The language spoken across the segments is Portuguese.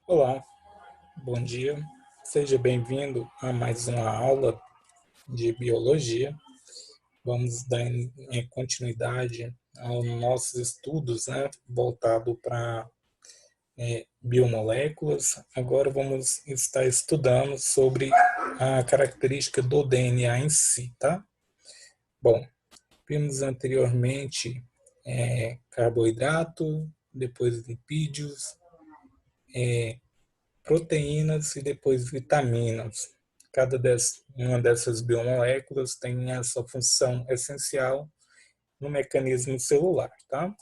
Olá, bom dia. Seja bem-vindo a mais uma aula de biologia. Vamos dar continuidade aos nossos estudos, né, voltado para biomoléculas. Agora vamos estar estudando sobre a característica do DNA em si, tá? Bom, vimos anteriormente carboidrato, depois lipídios, proteínas e depois vitaminas. Uma dessas biomoléculas tem a sua função essencial no mecanismo celular, tá?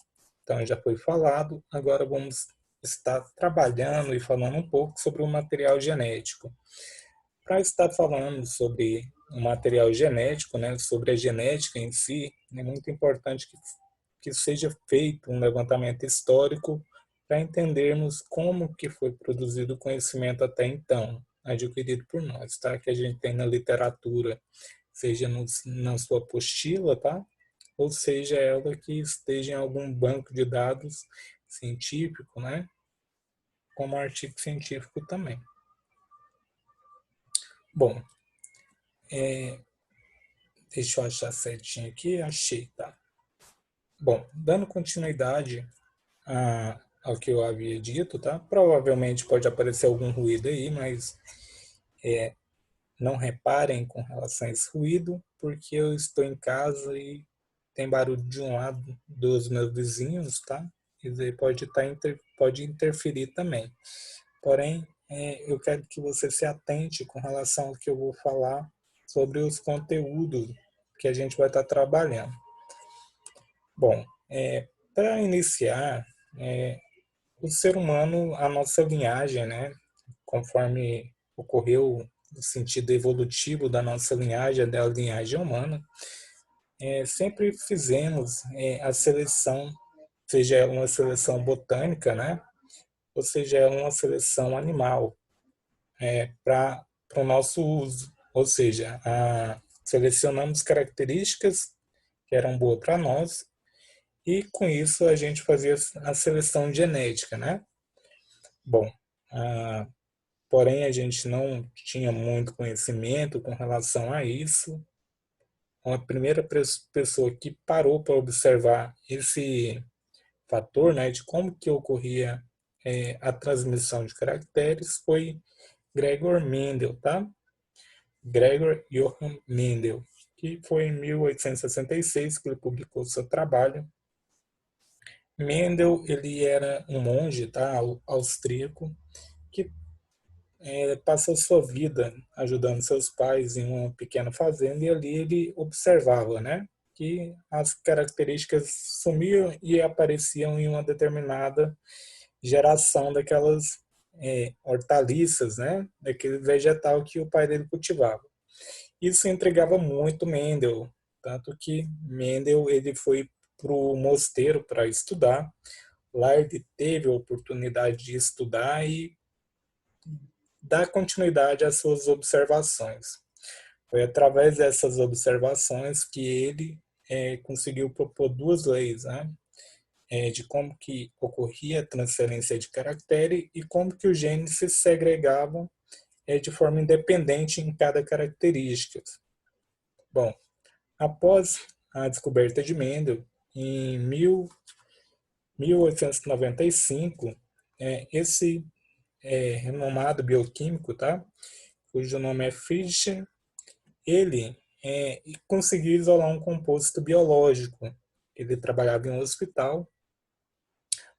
Então já foi falado, agora vamos estar trabalhando e falando um pouco sobre o material genético. Para estar falando sobre o material genético, né, sobre a genética em si, é muito importante que seja feito um levantamento histórico para entendermos como que foi produzido o conhecimento até então, adquirido por nós, tá? Que a gente tem na literatura, seja na sua apostila, tá? Ou seja, ela que esteja em algum banco de dados científico, né? Como artigo científico também. Bom, deixa eu achar certinho aqui, achei, tá? Bom, dando continuidade ao que eu havia dito, tá? Provavelmente pode aparecer algum ruído aí, mas não reparem com relação a esse ruído, porque eu estou em casa e tem barulho de um lado dos meus vizinhos, tá? E daí pode interferir também. Porém, eu quero que você se atente com relação ao que eu vou falar sobre os conteúdos que a gente vai estar trabalhando. Bom, para iniciar, o ser humano, a nossa linhagem, né, conforme ocorreu o sentido evolutivo da nossa linhagem, da linhagem humana, sempre fizemos a seleção, seja ela uma seleção botânica, né, ou seja ela uma seleção animal, para o nosso uso. Ou seja, selecionamos características que eram boas para nós e com isso a gente fazia a seleção genética, né? Bom, a, porém a gente não tinha muito conhecimento com relação a isso. Uma primeira pessoa que parou para observar esse fator, né, de como que ocorria a transmissão de caracteres foi Gregor Mendel, tá? Gregor Johann Mendel, que foi em 1866 que ele publicou seu trabalho. Mendel, ele era um monge, tá, austríaco, que passou sua vida ajudando seus pais em uma pequena fazenda e ali ele observava, né, que as características sumiam e apareciam em uma determinada geração daquelas hortaliças, né, daquele vegetal que o pai dele cultivava. Isso intrigava muito Mendel, tanto que Mendel ele foi para o mosteiro para estudar. Lá ele teve a oportunidade de estudar e dar continuidade às suas observações. Foi através dessas observações que ele conseguiu propor duas leis, né? De como que ocorria a transferência de caractere e como que os genes se segregavam de forma independente em cada característica. Bom, após a descoberta de Mendel, em 1895, esse renomado bioquímico, tá? Cujo nome é Fischer, ele conseguiu isolar um composto biológico. Ele trabalhava em um hospital.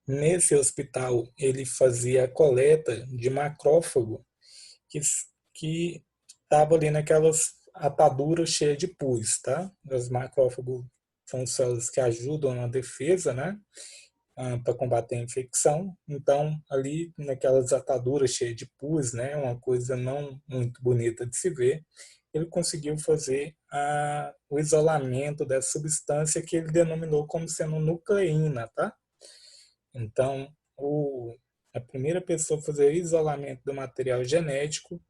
Nesse hospital, ele fazia a coleta de macrófago que que estava ali naquelas ataduras cheias de pus, tá? Os macrófagos são células que ajudam na defesa, né? Para combater a infecção. Então, ali naquelas ataduras cheias de pus, né? Uma coisa não muito bonita de se ver, ele conseguiu fazer o isolamento dessa substância que ele denominou como sendo nucleína, tá? Então, a primeira pessoa a fazer o isolamento do material genético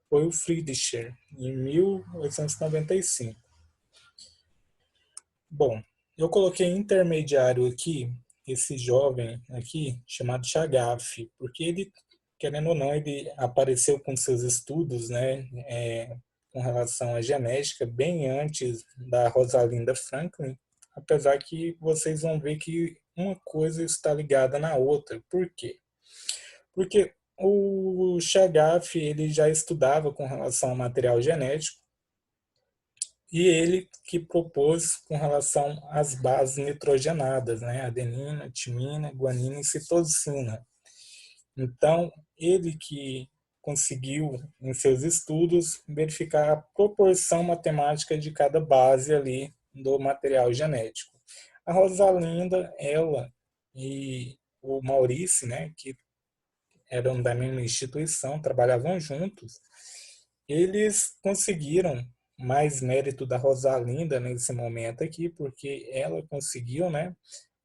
foi o Friedricher, em 1895. Bom, eu coloquei intermediário aqui, esse jovem aqui, chamado Chagaf, porque ele querendo ou não, ele apareceu com seus estudos, né, com relação à genética, bem antes da Rosalind Franklin, apesar que vocês vão ver que uma coisa está ligada na outra. Por quê? Porque o Chagaf ele já estudava com relação ao material genético e ele que propôs com relação às bases nitrogenadas, né, adenina, timina, guanina e citosina. Então, ele que conseguiu, em seus estudos, verificar a proporção matemática de cada base ali do material genético. A Rosalinda, ela e o Maurício, né, que eram da mesma instituição, trabalhavam juntos, eles conseguiram mais mérito da Rosalinda nesse momento aqui, porque ela conseguiu, né,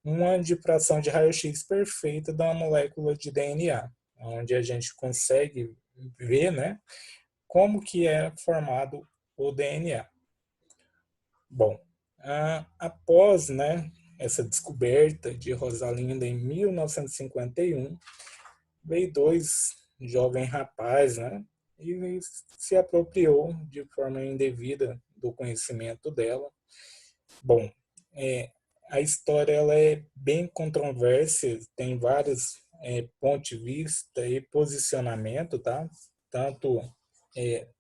uma difração de raio-x perfeita da molécula de DNA, onde a gente consegue ver, né, como que é formado o DNA. Bom, após, né, essa descoberta de Rosalinda em 1951, veio dois jovens rapazes, né, e se apropriou de forma indevida do conhecimento dela. Bom, a história ela é bem controversa, tem vários pontos de vista e posicionamento, tá? Tanto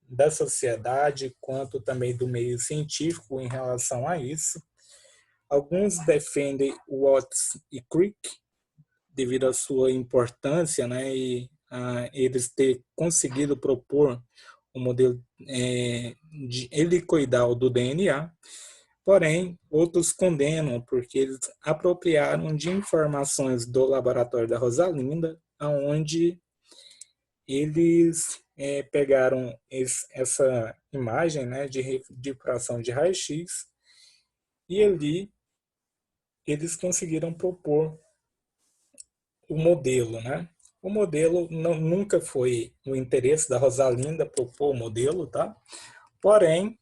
da sociedade quanto também do meio científico em relação a isso. Alguns defendem Watts e Crick devido à sua importância, né, e eles ter conseguido propor o modelo de helicoidal do DNA. Porém, outros condenam porque eles apropriaram de informações do laboratório da Rosalinda, onde eles pegaram essa imagem, né, de difração de raio-x e ali eles conseguiram propor o modelo, né? O modelo nunca foi o interesse da Rosalinda propor o modelo, tá? Porém,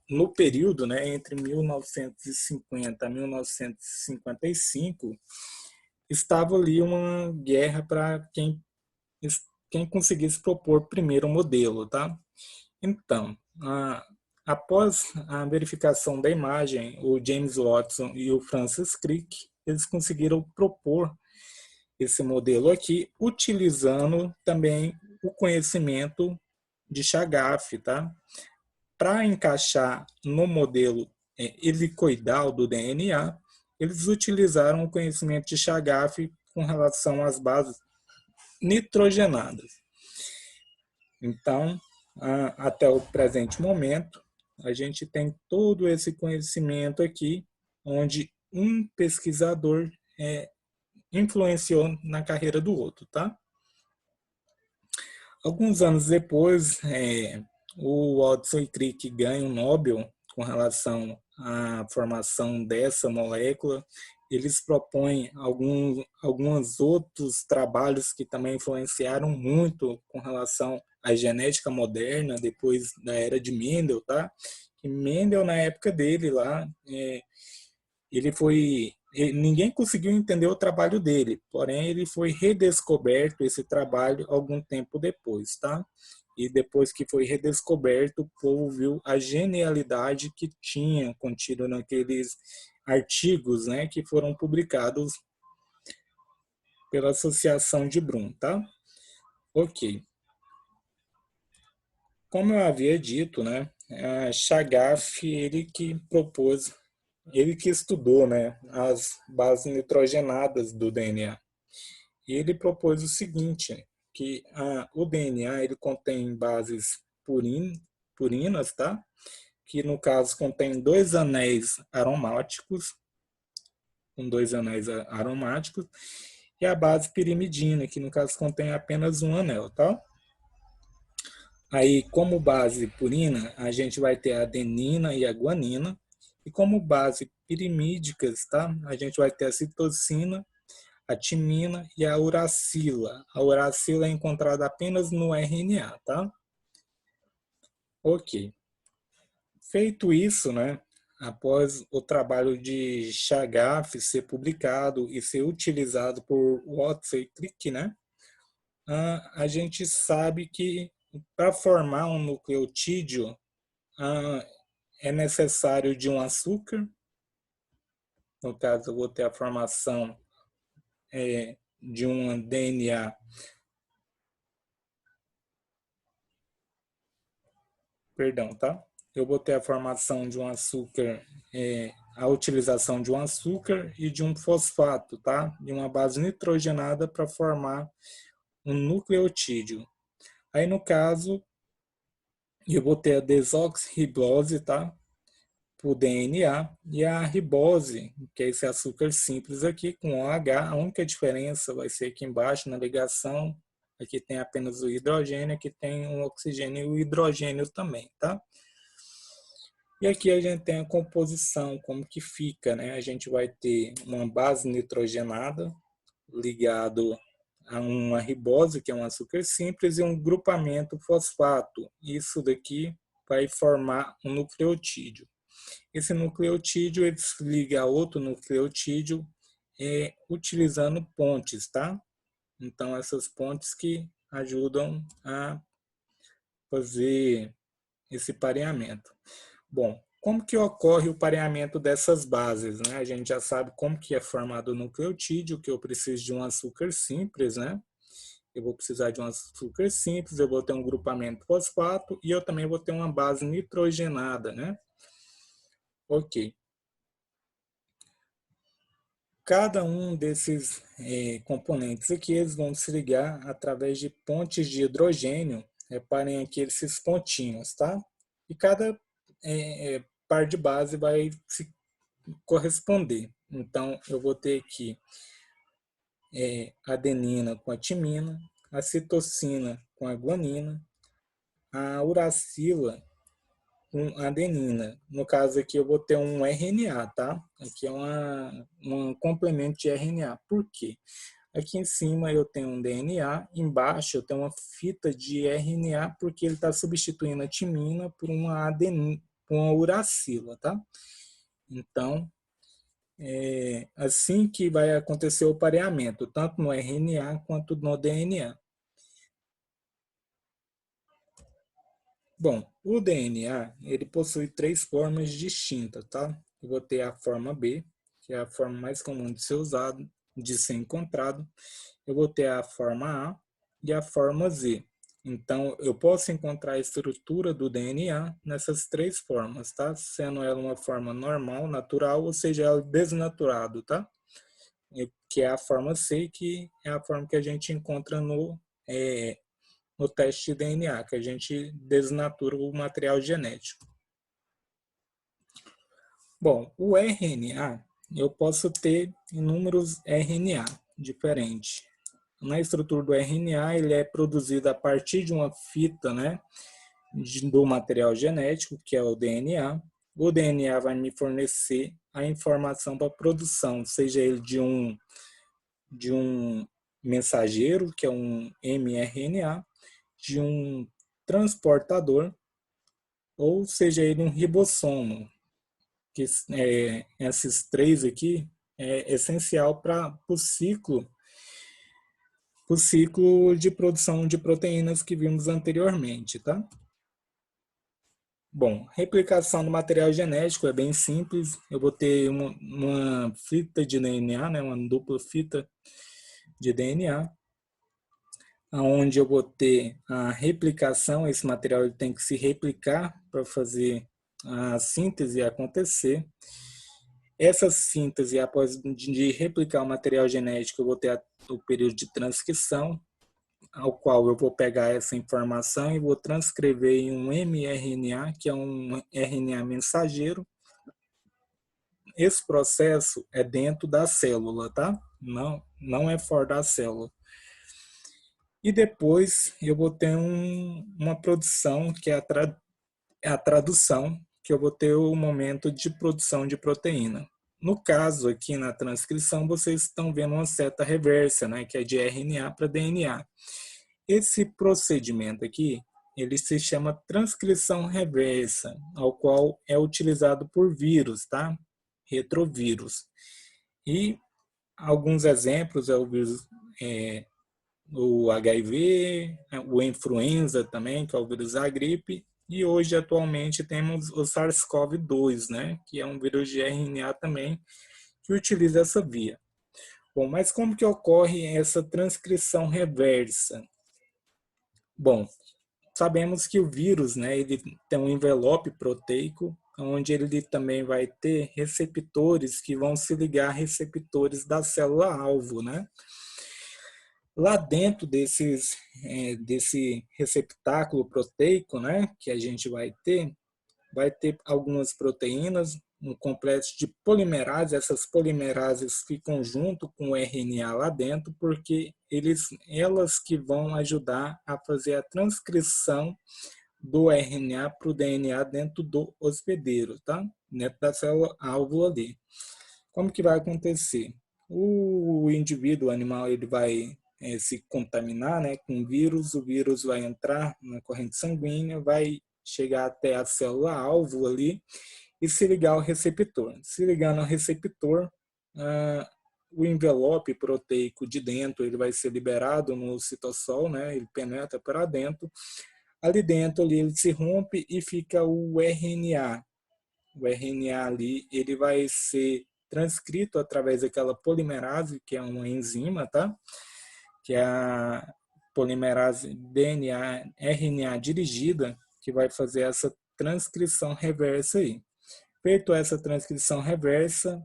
no período, né, entre 1950 e 1955, estava ali uma guerra para quem conseguisse propor primeiro o modelo, tá? Então, após a verificação da imagem, o James Watson e o Francis Crick, eles conseguiram propor esse modelo aqui, utilizando também o conhecimento de Chagaf, tá? Para encaixar no modelo helicoidal do DNA, eles utilizaram o conhecimento de Chagaf com relação às bases nitrogenadas. Então, até o presente momento, a gente tem todo esse conhecimento aqui, onde um pesquisador influenciou na carreira do outro, tá? Alguns anos depois, o Watson e Crick ganham o Nobel com relação à formação dessa molécula. Eles propõem alguns outros trabalhos que também influenciaram muito com relação à genética moderna, depois da era de Mendel, tá? E Mendel, na época dele lá, ninguém conseguiu entender o trabalho dele, porém ele foi redescoberto esse trabalho algum tempo depois, tá? E depois que foi redescoberto, o povo viu a genialidade que tinha contido naqueles artigos, né, que foram publicados pela Associação de Brum, tá? Ok. Como eu havia dito, né, Chagaf, ele que propôs, ele que estudou, né, as bases nitrogenadas do DNA. E ele propôs o seguinte, que o DNA ele contém bases purinas, tá? Que no caso contém dois anéis aromáticos, e a base pirimidina, que no caso contém apenas um anel, tá? Aí, como base purina, a gente vai ter a adenina e a guanina, e como base pirimídicas, tá? A gente vai ter a citosina, a timina e a uracila. A uracila é encontrada apenas no RNA, tá? Ok. Feito isso, né? Após o trabalho de Chagaf ser publicado e ser utilizado por Watson e Crick, né? a gente sabe que para formar um nucleotídeo é necessário de um açúcar. No caso, eu vou ter a formação de um DNA. Perdão, tá? Eu vou ter a formação de um açúcar, a utilização de um açúcar e de um fosfato, tá? De uma base nitrogenada para formar um nucleotídeo. Aí, no caso, eu vou ter a desoxirribose, tá? Por DNA, e a ribose, que é esse açúcar simples aqui, com OH. A única diferença vai ser aqui embaixo, na ligação, aqui tem apenas o hidrogênio, aqui tem um oxigênio e o hidrogênio também, tá? E aqui a gente tem a composição, como que fica, né? A gente vai ter uma base nitrogenada ligado a uma ribose, que é um açúcar simples, e um grupamento fosfato. Isso daqui vai formar um nucleotídeo. Esse nucleotídeo ele se liga a outro nucleotídeo utilizando pontes, tá? Então, essas pontes que ajudam a fazer esse pareamento. Bom, como que ocorre o pareamento dessas bases, né? A gente já sabe como que é formado o nucleotídeo, que eu preciso de um açúcar simples, né? Eu vou precisar de um açúcar simples, eu vou ter um grupamento fosfato e eu também vou ter uma base nitrogenada, né? Ok. Cada um desses componentes aqui, eles vão se ligar através de pontes de hidrogênio. Reparem aqui esses pontinhos, tá? E cada par de base vai se corresponder. Então, eu vou ter aqui adenina com a timina, a citosina com a guanina, a uracila com adenina. No caso aqui eu vou ter um RNA, tá? Aqui é um complemento de RNA. Por quê? Aqui em cima eu tenho um DNA, embaixo eu tenho uma fita de RNA, porque ele está substituindo a timina por uma adenina, por uma uracila, tá? Então, assim que vai acontecer o pareamento, tanto no RNA quanto no DNA. Bom, o DNA, ele possui três formas distintas, tá? Eu vou ter a forma B, que é a forma mais comum de ser usado, de ser encontrado. Eu vou ter a forma A e a forma Z. Então, eu posso encontrar a estrutura do DNA nessas três formas, tá? Sendo ela uma forma normal, natural, ou seja, ela desnaturado, tá? Que é a forma C, que é a forma que a gente encontra no teste de DNA, que a gente desnatura o material genético. Bom, o RNA, eu posso ter inúmeros RNA diferentes. Na estrutura do RNA, ele é produzido a partir de uma fita, né, do material genético, que é o DNA. O DNA vai me fornecer a informação para a produção, seja ele de um mensageiro, que é um mRNA, de um transportador, ou seja ele um ribossomo, que esses três aqui é essencial para o ciclo de produção de proteínas que vimos anteriormente, tá? Bom, replicação do material genético é bem simples. Eu vou ter uma fita de DNA, né, uma dupla fita de DNA, onde eu vou ter a replicação. Esse material ele tem que se replicar para fazer a síntese acontecer. Essa síntese, após de replicar o material genético, eu vou ter o período de transcrição, ao qual eu vou pegar essa informação e vou transcrever em um mRNA, que é um RNA mensageiro. Esse processo é dentro da célula, tá? Não é fora da célula. E depois eu vou ter uma produção, que é a tradução, que eu vou ter o momento de produção de proteína. No caso, aqui na transcrição, vocês estão vendo uma seta reversa, né, que é de RNA para DNA. Esse procedimento aqui, ele se chama transcrição reversa, ao qual é utilizado por vírus, tá? Retrovírus. E alguns exemplos é o vírus o HIV, o influenza também, que é o vírus da gripe, e hoje, atualmente, temos o SARS-CoV-2, né, que é um vírus de RNA também, que utiliza essa via. Bom, mas como que ocorre essa transcrição reversa? Bom, sabemos que o vírus, né, ele tem um envelope proteico, onde ele também vai ter receptores que vão se ligar a receptores da célula-alvo, né? Lá dentro desse receptáculo proteico, né, que a gente vai ter algumas proteínas, um complexo de polimerase. Essas polimerases ficam junto com o RNA lá dentro, porque elas que vão ajudar a fazer a transcrição do RNA para o DNA dentro do hospedeiro, tá? Dentro da célula alvo ali. Como que vai acontecer? O indivíduo, o animal, ele vai se contaminar, né, com o vírus vai entrar na corrente sanguínea, vai chegar até a célula-alvo ali e se ligar ao receptor. Se ligando ao receptor, o envelope proteico de dentro ele vai ser liberado no citossol, né, ele penetra para dentro. Ali dentro ali, ele se rompe e fica o RNA. O RNA ali ele vai ser transcrito através daquela polimerase, que é uma enzima, tá? Que é a polimerase DNA, RNA dirigida, que vai fazer essa transcrição reversa aí. Feito essa transcrição reversa,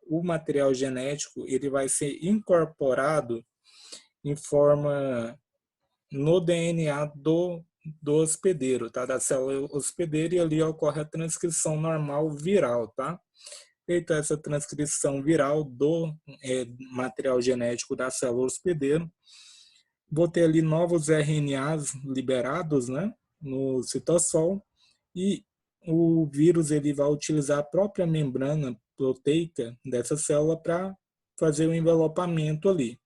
o material genético ele vai ser incorporado em forma no DNA do hospedeiro, tá? Da célula hospedeira, e ali ocorre a transcrição normal viral, tá? Feita essa transcrição viral do material genético da célula hospedeiro, vou ter ali novos RNAs liberados, né, no citossol, e o vírus ele vai utilizar a própria membrana proteica dessa célula para fazer o envelopamento ali.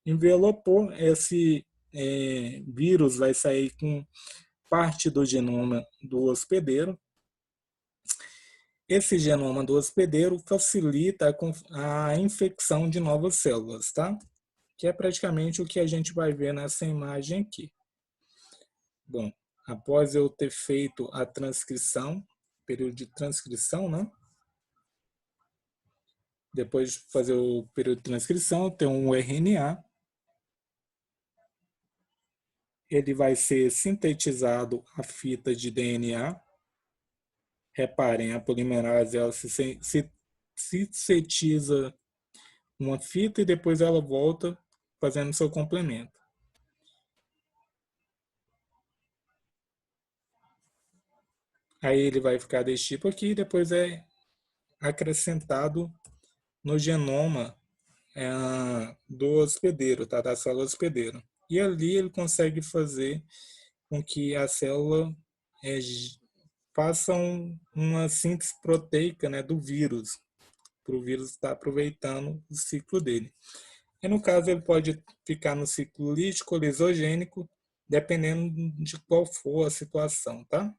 Envelopou, esse vírus vai sair com parte do genoma do hospedeiro. Esse genoma do hospedeiro facilita a infecção de novas células, tá? Que é praticamente o que a gente vai ver nessa imagem aqui. Bom, após eu ter feito a transcrição, período de transcrição, né? Depois de fazer o período de transcrição, tem um RNA. Ele vai ser sintetizado a fita de DNA. Reparem, a polimerase ela se sintetiza uma fita e depois ela volta fazendo seu complemento. Aí ele vai ficar desse tipo aqui e depois é acrescentado no genoma do hospedeiro, tá? Da célula hospedeira. E ali ele consegue fazer com que a célula faça uma síntese proteica, né, do vírus, para o vírus estar aproveitando o ciclo dele. E no caso ele pode ficar no ciclo lítico ou lisogênico, dependendo de qual for a situação, tá?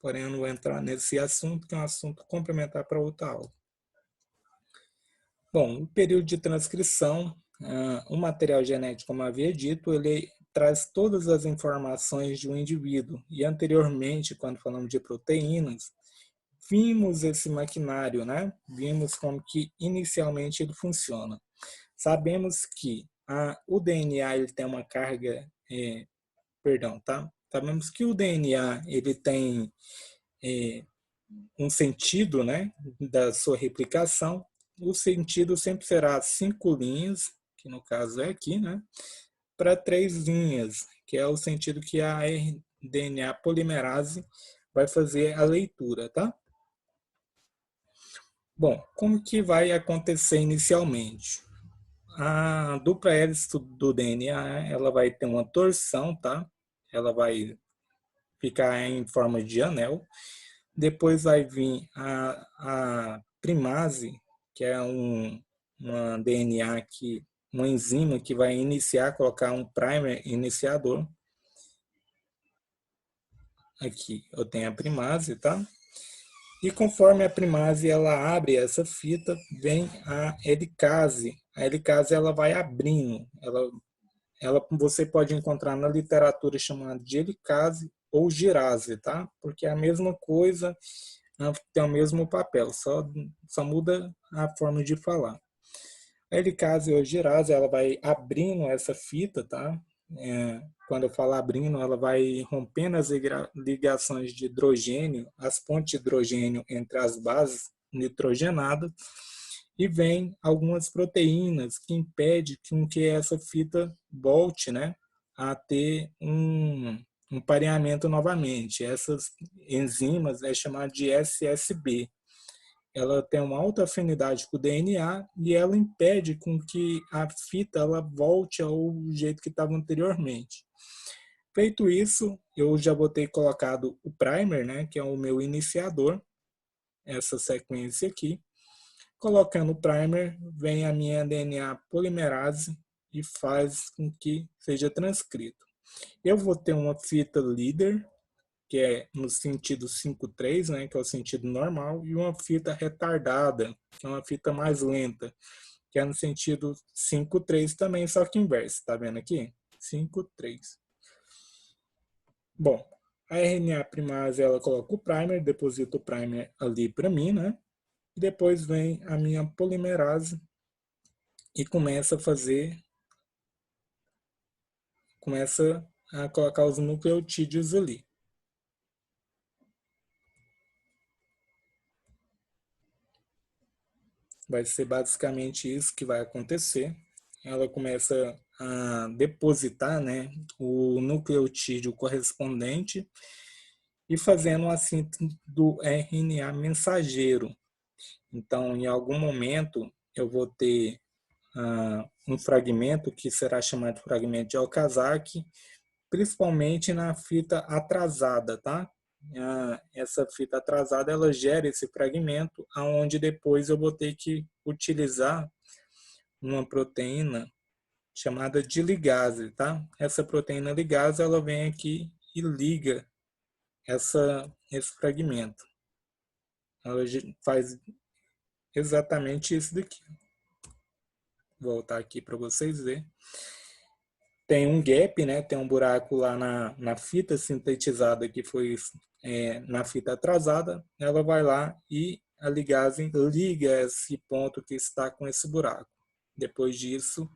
Porém, eu não vou entrar nesse assunto, que é um assunto complementar para outra aula. Bom, o período de transcrição, o material genético, como havia dito, ele traz todas as informações de um indivíduo. E anteriormente, quando falamos de proteínas, vimos esse maquinário, né? Vimos como que inicialmente ele funciona. Sabemos que o DNA ele tem uma carga, tá? Sabemos que o DNA ele tem um sentido, né, da sua replicação. O sentido sempre será 5 linhas, que no caso é aqui, né, para 3 linhas, que é o sentido que a RNA polimerase vai fazer a leitura, tá? Bom, como que vai acontecer inicialmente? A dupla hélice do DNA, ela vai ter uma torção, tá? Ela vai ficar em forma de anel. Depois vai vir a primase, que é uma DNA uma enzima que vai iniciar, colocar um primer iniciador. Aqui eu tenho a primase, tá? E conforme a primase ela abre essa fita, vem a helicase. A helicase ela vai abrindo, ela você pode encontrar na literatura chamada de helicase ou girase, tá? Porque é a mesma coisa, tem o mesmo papel, só muda a forma de falar. A helicase ou girase, ela vai abrindo essa fita, tá? Quando eu falo abrindo, ela vai rompendo as ligações de hidrogênio, as pontes de hidrogênio entre as bases nitrogenadas, e vem algumas proteínas que impedem que essa fita volte, né, a ter um pareamento novamente. Essas enzimas é chamada de SSB. Ela tem uma alta afinidade com o DNA e ela impede com que a fita ela volte ao jeito que estava anteriormente. Feito isso, eu já vou ter colocado o primer, né, que é o meu iniciador, essa sequência aqui. Colocando o primer, vem a minha DNA polimerase e faz com que seja transcrito. Eu vou ter uma fita líder, que é no sentido 5,3, né, que é o sentido normal, e uma fita retardada, que é uma fita mais lenta, que é no sentido 5,3 também, só que inverso, tá vendo aqui? 5,3. Bom, a RNA primase, ela coloca o primer, deposita o primer ali para mim, né? E depois vem a minha polimerase e começa a colocar os nucleotídeos ali. Vai ser basicamente isso que vai acontecer. Ela começa a depositar, né, o nucleotídeo correspondente e fazendo a síntese do RNA mensageiro. Então, em algum momento, eu vou ter um fragmento que será chamado de fragmento de Okazaki, principalmente na fita atrasada, tá? Essa fita atrasada, ela gera esse fragmento, aonde depois eu vou ter que utilizar uma proteína chamada de ligase, tá? Essa proteína ligase, ela vem aqui e liga esse fragmento. Ela faz exatamente isso daqui. Vou voltar aqui para vocês verem. Tem um gap, né? Tem um buraco lá na fita sintetizada que foi na fita atrasada. Ela vai lá e a ligase liga esse ponto que está com esse buraco. Depois disso,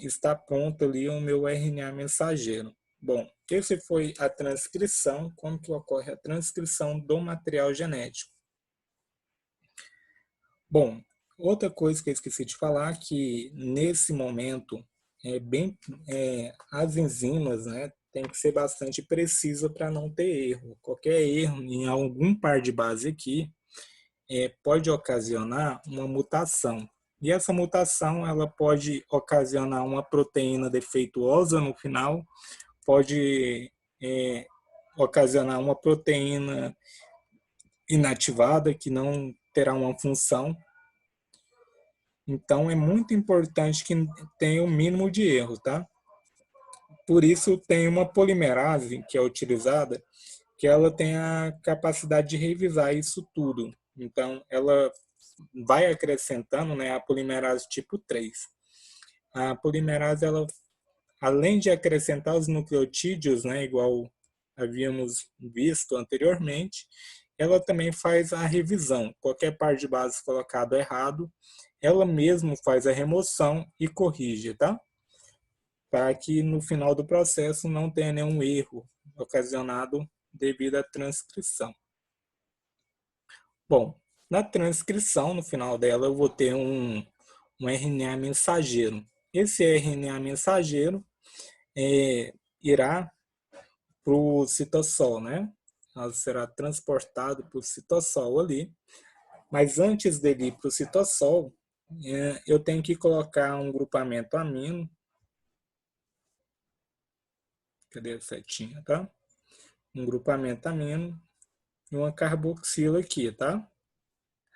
está pronto ali o meu RNA mensageiro. Bom, essa foi a transcrição, como que ocorre a transcrição do material genético. Bom, outra coisa que eu esqueci de falar, que nesse momento, as enzimas, né, tem que ser bastante precisa para não ter erro. Qualquer erro em algum par de base aqui pode ocasionar uma mutação. E essa mutação ela pode ocasionar uma proteína defeituosa no final, pode ocasionar uma proteína inativada que não terá uma função. Então é muito importante que tenha o mínimo de erro, tá? Por isso tem uma polimerase que é utilizada, que ela tem a capacidade de revisar isso tudo. Então ela vai acrescentando, né, a polimerase tipo 3. A polimerase, ela, além de acrescentar os nucleotídeos, né, igual havíamos visto anteriormente, ela também faz a revisão. Qualquer par de base colocado errado, ela mesmo faz a remoção e corrige, tá? Para que no final do processo não tenha nenhum erro ocasionado devido à transcrição. Bom, na transcrição, no final dela, eu vou ter um RNA mensageiro. Esse RNA mensageiro irá para o citossol, né? Ela será transportado para o citossol ali. Mas antes dele ir para o citossol, eu tenho que colocar um grupamento amino. Cadê a setinha, tá? Um grupamento amino e uma carboxila aqui, tá?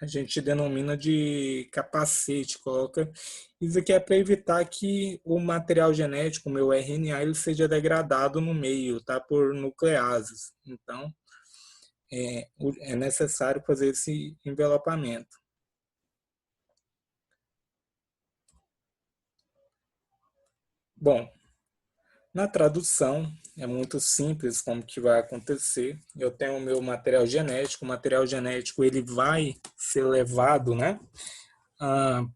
A gente denomina de capacete, coloca. Isso aqui é para evitar que o material genético, o meu RNA, ele seja degradado no meio, tá? Por nucleases. Então, é necessário fazer esse envelopamento. Bom, na tradução é muito simples como que vai acontecer. Eu tenho o meu material genético ele vai ser levado, né, para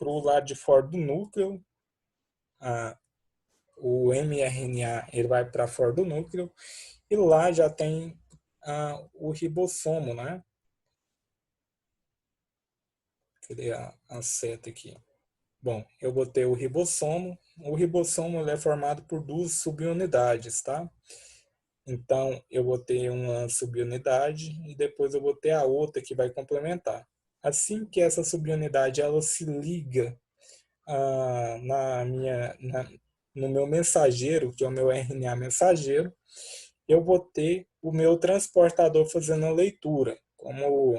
o lado de fora do núcleo. Ah, o mRNA ele vai para fora do núcleo e lá já tem o ribossomo, né? Cadê a seta aqui? Bom, eu botei o ribossomo. O ribossomo ele é formado por duas subunidades, tá? Então, eu vou ter uma subunidade e depois eu vou ter a outra que vai complementar. Assim que essa subunidade ela se liga no meu mensageiro, que é o meu RNA mensageiro, eu vou ter o meu transportador fazendo a leitura. Como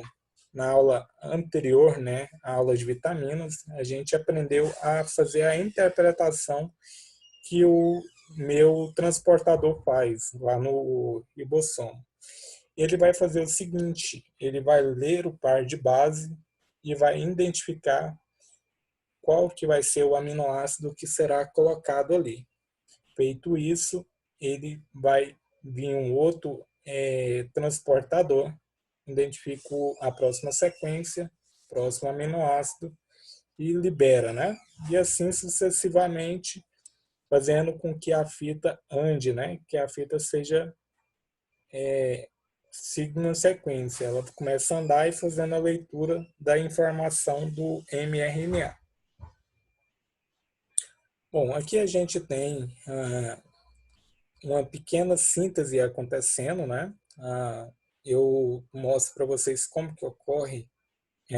na aula anterior, né, a aula de vitaminas, a gente aprendeu a fazer a interpretação que o meu transportador faz lá no ribossomo. Ele vai fazer o seguinte, ele vai ler o par de base e vai identificar qual que vai ser o aminoácido que será colocado ali. Feito isso, ele vai vir um outro transportador, identifico a próxima sequência, próximo aminoácido e libera, né? E assim sucessivamente, fazendo com que a fita ande, né? Que a fita seja siga uma sequência. Ela começa a andar e fazendo a leitura da informação do mRNA. Bom, aqui a gente tem uma pequena síntese acontecendo, né? Eu mostro para vocês como que ocorre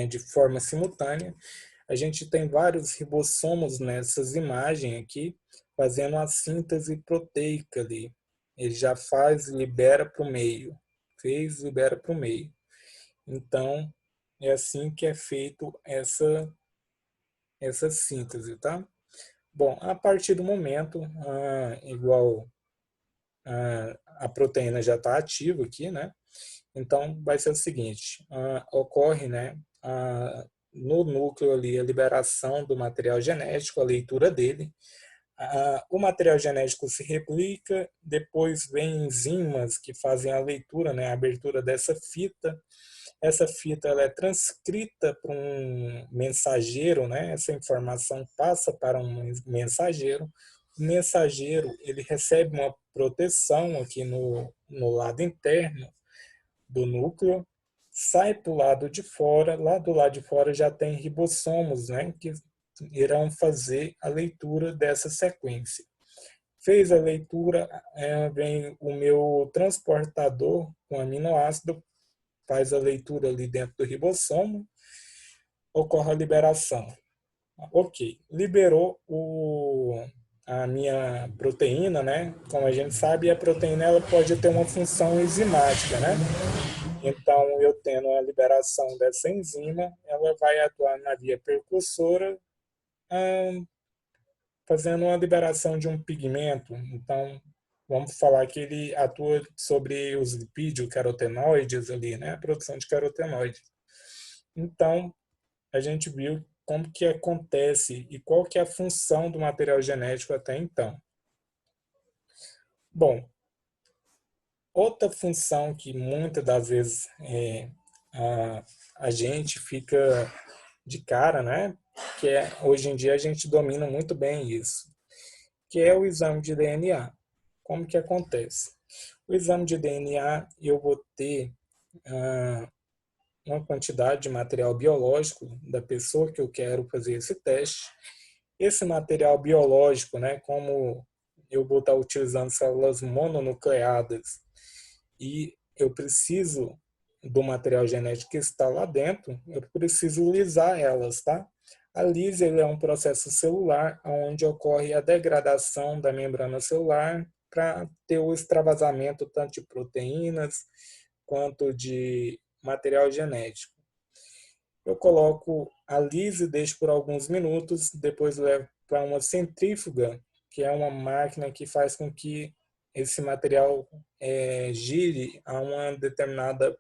de forma simultânea. A gente tem vários ribossomos nessas imagens aqui, fazendo a síntese proteica ali. Ele já faz, libera para o meio. Fez, libera para o meio. Então, é assim que é feito essa síntese, tá? Bom, a partir do momento, igual a proteína já está ativa aqui, né? Então, vai ser o seguinte, ocorre, né, no núcleo ali a liberação do material genético, a leitura dele. O material genético se replica, depois vem enzimas que fazem a leitura, né, a abertura dessa fita. Essa fita ela é transcrita para um mensageiro, né? Essa informação passa para um mensageiro. O mensageiro ele recebe uma proteção aqui no lado interno do núcleo, sai para o lado de fora. Lá do lado de fora já tem ribossomos, né? Que irão fazer a leitura dessa sequência. Fez a leitura, vem o meu transportador com aminoácido, faz a leitura ali dentro do ribossomo, ocorre a liberação. Ok, liberou a minha proteína, né? Como a gente sabe, a proteína ela pode ter uma função enzimática, né? Então, eu tendo a liberação dessa enzima, ela vai atuar na via precursora, fazendo uma liberação de um pigmento. Então, vamos falar que ele atua sobre os lipídios carotenoides ali, né? A produção de carotenoides. Então, a gente viu como que acontece e qual que é a função do material genético até então. Bom, outra função que muitas das vezes a gente fica de cara, né? Que hoje em dia a gente domina muito bem isso, que é o exame de DNA. Como que acontece? O exame de DNA eu vou ter uma quantidade de material biológico da pessoa que eu quero fazer esse teste. Esse material biológico, né, como eu vou estar utilizando células mononucleadas e eu preciso do material genético que está lá dentro, eu preciso lisar elas, tá? A lise é um processo celular onde ocorre a degradação da membrana celular para ter o extravasamento tanto de proteínas quanto de material genético. Eu coloco a lise, deixo por alguns minutos, depois levo para uma centrífuga, que é uma máquina que faz com que esse material gire a uma determinada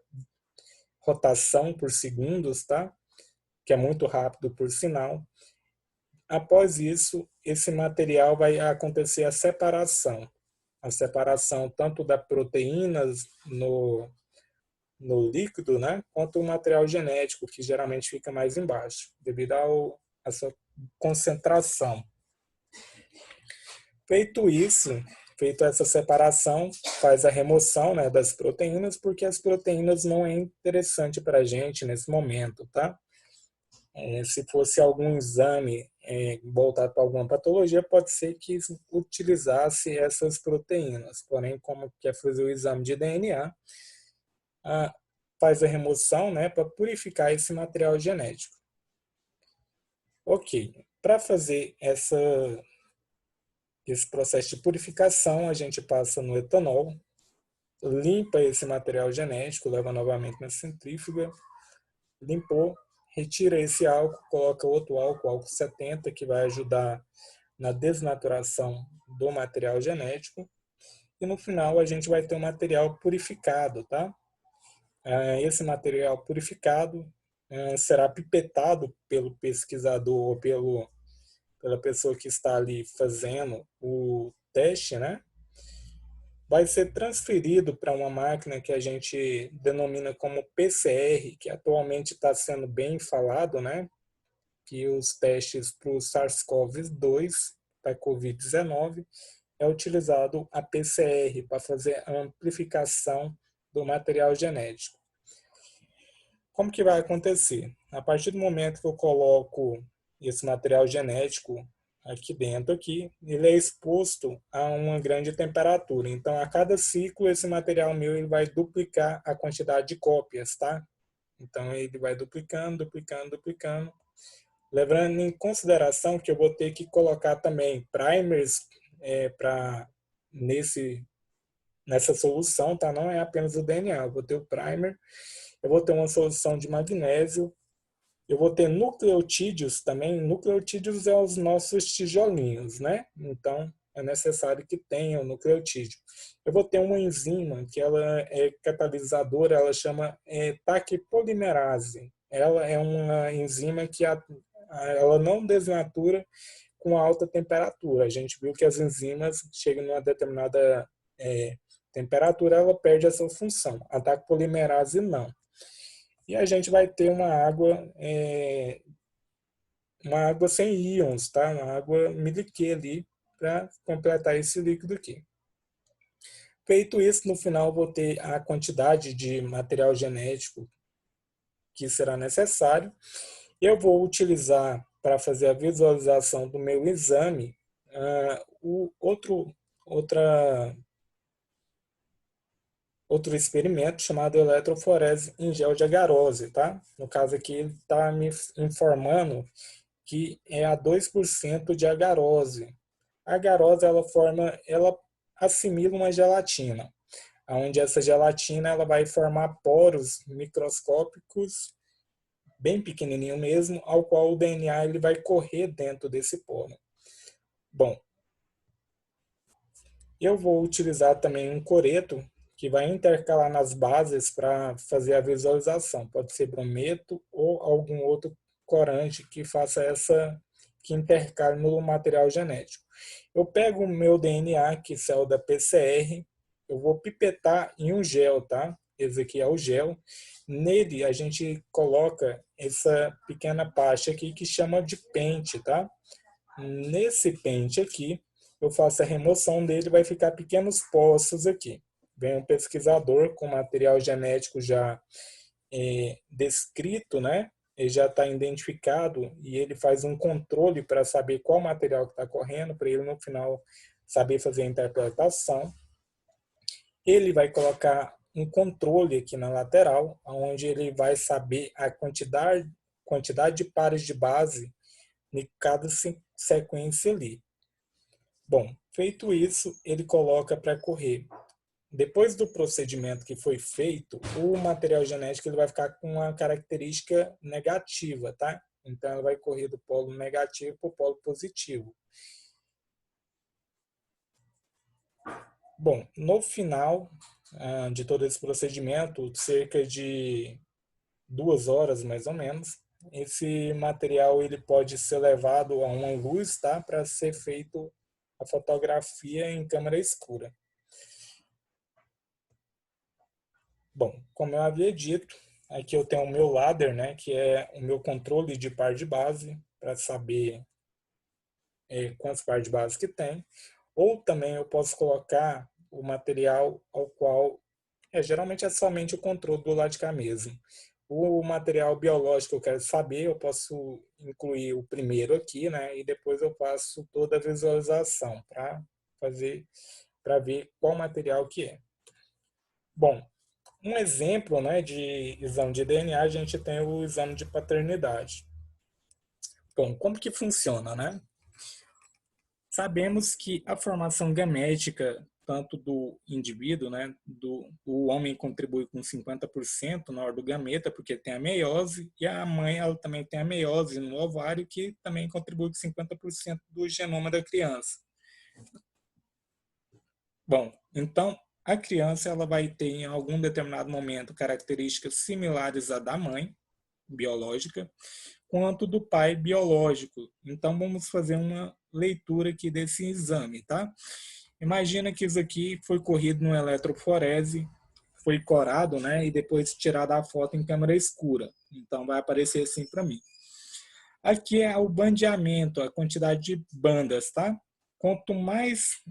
rotação por segundos, tá? Que é muito rápido por sinal. Após isso, esse material vai acontecer a separação tanto das proteínas no líquido, né, quanto o material genético, que geralmente fica mais embaixo, devido a sua concentração. Feito isso, feito essa separação, faz a remoção, né, das proteínas, porque as proteínas não é interessante para a gente nesse momento, tá? Se fosse algum exame voltado para alguma patologia, pode ser que utilizasse essas proteínas. Porém, como quer fazer o exame de DNA, faz a remoção, né, para purificar esse material genético. Ok, para fazer esse processo de purificação, a gente passa no etanol, limpa esse material genético, leva novamente na centrífuga, limpou, retira esse álcool, coloca outro álcool 70, que vai ajudar na desnaturação do material genético, e no final a gente vai ter um material purificado, tá? Esse material purificado será pipetado pelo pesquisador ou pela pessoa que está ali fazendo o teste, né? Vai ser transferido para uma máquina que a gente denomina como PCR, que atualmente está sendo bem falado, né? Que os testes para o SARS-CoV-2, para a Covid-19, é utilizado a PCR para fazer a amplificação do material genético. Como que vai acontecer? A partir do momento que eu coloco esse material genético aqui dentro, ele é exposto a uma grande temperatura. Então, a cada ciclo, esse material meu ele vai duplicar a quantidade de cópias, tá? Então, ele vai duplicando, duplicando, duplicando. Levando em consideração que eu vou ter que colocar também primers nessa solução, tá? Não é apenas o DNA, eu vou ter o primer, eu vou ter uma solução de magnésio, eu vou ter nucleotídeos também. Nucleotídeos é os nossos tijolinhos, né? Então, é necessário que tenha o nucleotídeo. Eu vou ter uma enzima que ela é catalisadora, ela chama taquipolimerase. Ela é uma enzima que ela não desnatura com alta temperatura. A gente viu que as enzimas chegam numa determinada temperatura, ela perde essa função. A taquipolimerase não. E a gente vai ter uma água sem íons, tá? Uma água miliquê ali para completar esse líquido aqui. Feito isso, no final eu vou ter a quantidade de material genético que será necessário. Eu vou utilizar para fazer a visualização do meu exame outro experimento chamado eletroforese em gel de agarose, tá? No caso aqui, ele está me informando que é a 2% de agarose. A agarose, ela assimila uma gelatina, onde essa gelatina ela vai formar poros microscópicos, bem pequenininho mesmo, ao qual o DNA ele vai correr dentro desse poro. Bom, eu vou utilizar também um coreto que vai intercalar nas bases para fazer a visualização. Pode ser brometo ou algum outro corante que faça que intercale no material genético. Eu pego o meu DNA, que saiu da PCR, eu vou pipetar em um gel, tá? Esse aqui é o gel. Nele a gente coloca essa pequena parte aqui que chama de pente, tá? Nesse pente aqui, eu faço a remoção dele, vai ficar pequenos poços aqui. Vem um pesquisador com material genético já descrito, né? Ele já está identificado e ele faz um controle para saber qual material que está correndo, para ele no final saber fazer a interpretação. Ele vai colocar um controle aqui na lateral, onde ele vai saber a quantidade de pares de base em cada sequência ali. Bom, feito isso, ele coloca para correr. Depois do procedimento que foi feito, o material genético ele vai ficar com uma característica negativa, tá? Então, ele vai correr do polo negativo para o polo positivo. Bom, no final de todo esse procedimento, cerca de 2 horas mais ou menos, esse material ele pode ser levado a uma luz, tá? Para ser feito a fotografia em câmera escura. Bom, como eu havia dito, aqui eu tenho o meu ladder, né? Que é o meu controle de par de base, para saber quantos par de base que tem. Ou também eu posso colocar o material ao qual geralmente é somente o controle do lado de cá mesmo. O material biológico que eu quero saber, eu posso incluir o primeiro aqui, né? E depois eu faço toda a visualização para ver qual material que é. Bom, um exemplo, né, de exame de DNA, a gente tem o exame de paternidade. Bom, como que funciona, né? Sabemos que a formação gamética, tanto do indivíduo, né, o homem contribui com 50% na hora do gameta, porque tem a meiose, e a mãe ela também tem a meiose no ovário, que também contribui com 50% do genoma da criança. Bom, então a criança ela vai ter em algum determinado momento características similares à da mãe biológica, quanto do pai biológico. Então vamos fazer uma leitura aqui desse exame, tá? Imagina que isso aqui foi corrido no eletroforese, foi corado, né, e depois tirada a foto em câmera escura. Então vai aparecer assim para mim. Aqui é o bandeamento, a quantidade de bandas, tá? Quanto mais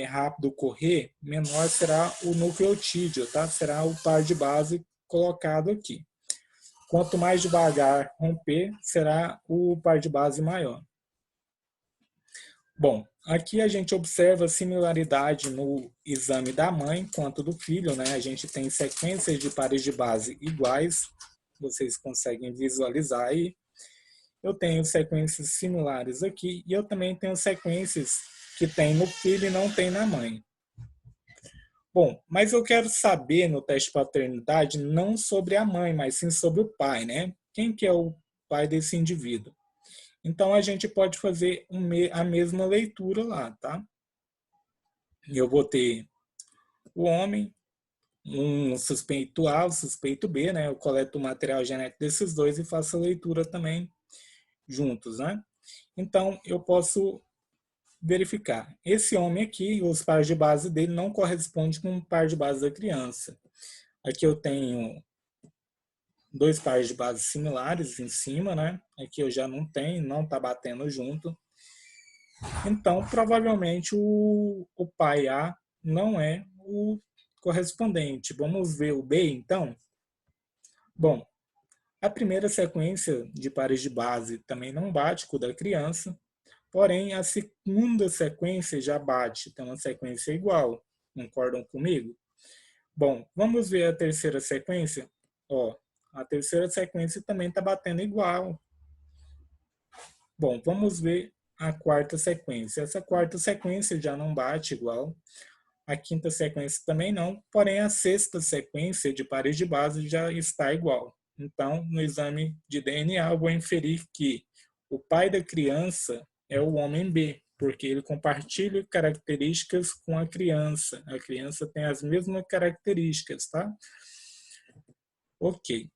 rápido correr, menor será o nucleotídeo, tá? Será o par de base colocado aqui. Quanto mais devagar romper, será o par de base maior. Bom, aqui a gente observa similaridade no exame da mãe quanto do filho, né? A gente tem sequências de pares de base iguais, vocês conseguem visualizar aí. Eu tenho sequências similares aqui e eu também tenho sequências que tem no filho e não tem na mãe. Bom, mas eu quero saber no teste de paternidade não sobre a mãe, mas sim sobre o pai, né? Quem que é o pai desse indivíduo? Então a gente pode fazer a mesma leitura lá, tá? Eu vou ter o homem, um suspeito A, um suspeito B, né? Eu coleto o material genético desses dois e faço a leitura também juntos, né? Então eu posso verificar. Esse homem aqui, os pares de base dele não correspondem com o par de base da criança. Aqui eu tenho dois pares de base similares em cima, né? Aqui eu já não tenho, não está batendo junto. Então, provavelmente o pai A não é o correspondente. Vamos ver o B, então? Bom, a primeira sequência de pares de base também não bate com o da criança, porém a segunda sequência já bate, tem uma sequência igual. Concordam comigo? Bom, vamos ver a terceira sequência? Ó, a terceira sequência também está batendo igual. Bom, vamos ver a quarta sequência. Essa quarta sequência já não bate igual. A quinta sequência também não, porém a sexta sequência de pares de base já está igual. Então, no exame de DNA, eu vou inferir que o pai da criança é o homem B, porque ele compartilha características com a criança. A criança tem as mesmas características, tá? Ok.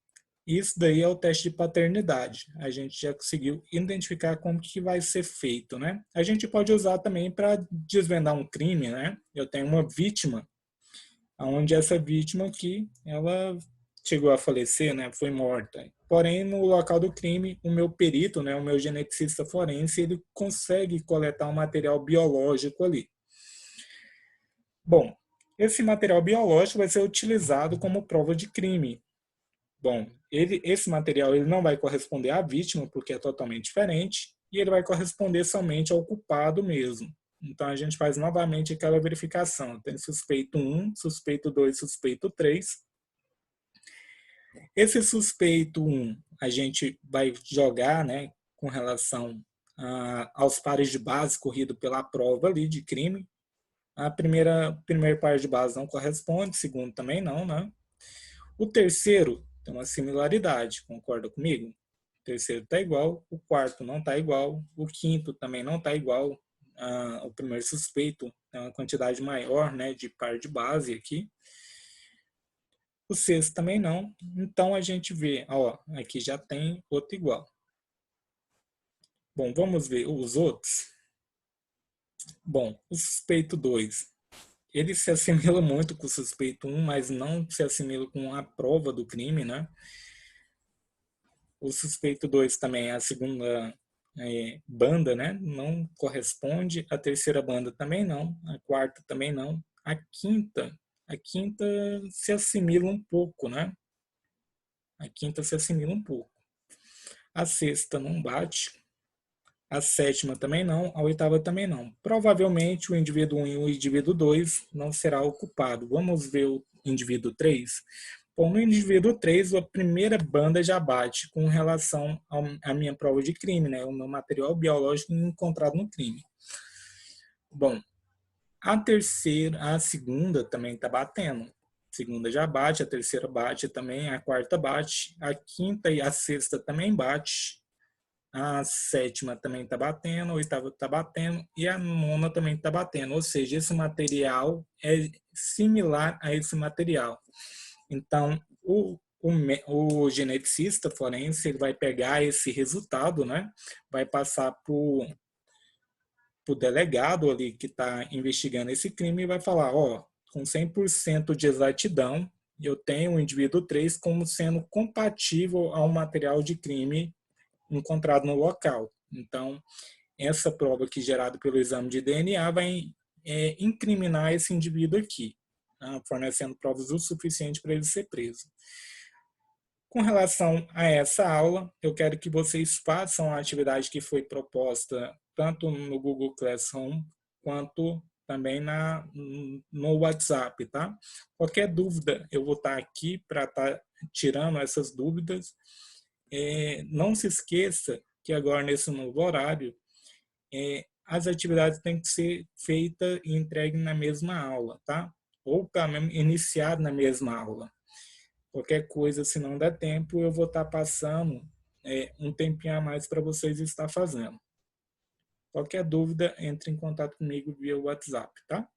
Isso daí é o teste de paternidade. A gente já conseguiu identificar como que vai ser feito, né? A gente pode usar também para desvendar um crime, né? Eu tenho uma vítima, onde essa vítima aqui, ela chegou a falecer, né? Foi morta. Porém, no local do crime, o meu perito, né? O meu geneticista forense, ele consegue coletar um material biológico ali. Bom, esse material biológico vai ser utilizado como prova de crime. Bom, esse material ele não vai corresponder à vítima, porque é totalmente diferente, e ele vai corresponder somente ao culpado mesmo. Então, a gente faz novamente aquela verificação. Tem suspeito 1, suspeito 2, suspeito 3. Esse suspeito 1, a gente vai jogar, né, com relação aos pares de base corrido pela prova ali de crime. A primeiro par de base não corresponde, o segundo também não, né? O terceiro tem uma similaridade, concorda comigo? O terceiro está igual, o quarto não está igual, o quinto também não está igual. O primeiro suspeito tem uma quantidade maior, né, de par de base aqui. O sexto também não. Então, a gente vê, ó, aqui já tem outro igual. Bom, vamos ver os outros. Bom, o suspeito 2, ele se assimila muito com o suspeito 1, mas não se assimila com a prova do crime, né? O suspeito 2 também é a segunda banda, né? Não corresponde. A terceira banda também não. A quarta também não. A quinta se assimila um pouco, né? A quinta se assimila um pouco. A sexta não bate. A sétima também não. A oitava também não. Provavelmente o indivíduo 1 e o indivíduo 2 não será o culpado. Vamos ver o indivíduo 3. Bom, no indivíduo 3, a primeira banda já bate com relação à minha prova de crime, né? O meu material biológico encontrado no crime. Bom, a segunda também está batendo. A segunda já bate, a terceira bate também, a quarta bate, a quinta e a sexta também bate, a sétima também está batendo, a oitava está batendo e a nona também está batendo. Ou seja, esse material é similar a esse material. Então, o geneticista forense ele vai pegar esse resultado, né? Vai passar para o delegado ali que está investigando esse crime e vai falar, ó, com 100% de exatidão, eu tenho o indivíduo 3 como sendo compatível ao material de crime encontrado no local. Então, essa prova aqui gerada pelo exame de DNA vai incriminar esse indivíduo aqui, tá? Fornecendo provas o suficiente para ele ser preso. Com relação a essa aula, eu quero que vocês façam a atividade que foi proposta tanto no Google Classroom quanto também no WhatsApp, tá? Qualquer dúvida, eu vou estar aqui para estar tirando essas dúvidas. Não se esqueça que agora, nesse novo horário, as atividades têm que ser feitas e entregues na mesma aula, tá? Ou pelo menos iniciado na mesma aula. Qualquer coisa, se não der tempo, eu vou estar passando um tempinho a mais para vocês estar fazendo. Qualquer dúvida, entre em contato comigo via WhatsApp, tá?